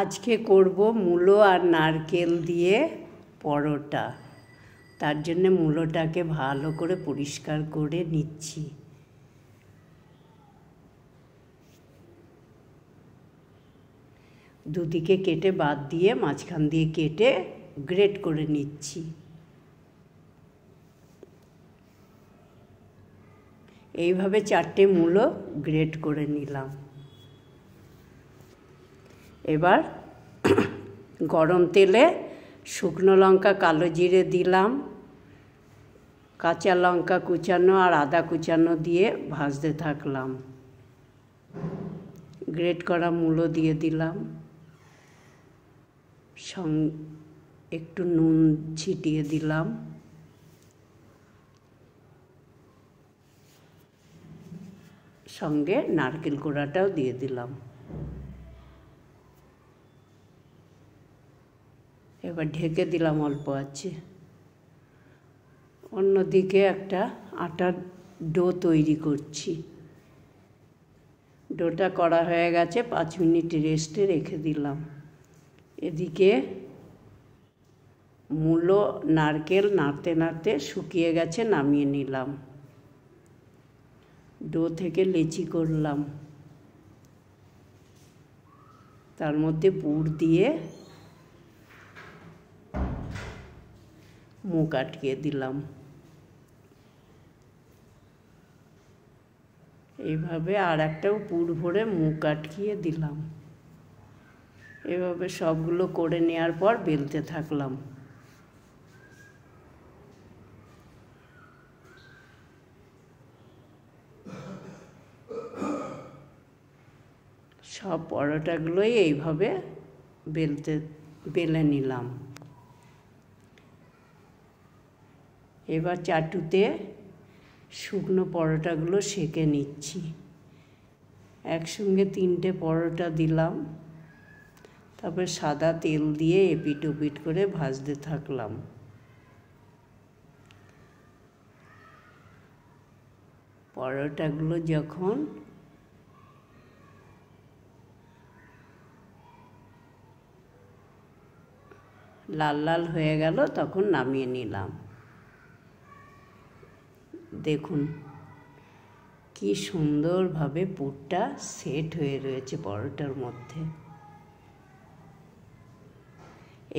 আজকে করব মূলো আর নারকেল দিয়ে পরোটা। তার জন্য মূলোটাকে ভালো করে পরিষ্কার করে নিচ্ছি। দুদিকে কেটে বাদ দিয়ে মাঝখান দিয়ে কেটে গ্রেট করে নিচ্ছি। এইভাবে 4টে মূলো গ্রেট করে নিলাম। এবার গরম তেলে শুকনো লঙ্কা, কালো জিরে দিলাম, কাঁচা লঙ্কা কুচানো আর আদা কুচানো দিয়ে ভাজতে থাকলাম। গ্রেট করা মূলো দিয়ে দিলাম, একটু নুন ছিটিয়ে দিলাম, সঙ্গে নারকেল কোড়াটাও দিয়ে দিলাম। এবার ঢেকে দিলাম অল্প আছে। অন্যদিকে একটা আটার ডো তৈরি করছি। ডোটা করা হয়ে গেছে, 5 মিনিট রেস্টে রেখে দিলাম। এদিকে মূলো নারকেল নাড়তে নাড়তে শুকিয়ে গেছে, নামিয়ে নিলাম। ডো থেকে লেচি করলাম, তার মধ্যে পুর দিয়ে মুখ আটকিয়ে দিলাম। এইভাবে আর একটাও পুর ভরে মুখ আটকিয়ে দিলাম। এভাবে সবগুলো করে নেওয়ার পর বেলতে থাকলাম। সব পরোটাগুলোই এইভাবে বেলে নিলাম। এবার চাটুতে শুকনো পরোটাগুলো সেঁকে নিচ্ছি। একসঙ্গে 3টে পরোটা দিলাম, তারপর সাদা তেল দিয়ে এপিট ওপিট করে ভাজতে থাকলাম। পরোটাগুলো যখন লাল লাল হয়ে গেল তখন নামিয়ে নিলাম। দেখুন কি সুন্দরভাবে পুরটা সেট হয়ে রয়েছে পরোটার মধ্যে।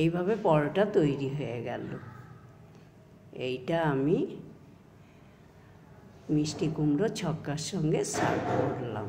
এইভাবে পরোটা তৈরি হয়ে গেল। এইটা আমি মিষ্টি কুমড়ো ছক্কার সঙ্গে সার্ভ করলাম।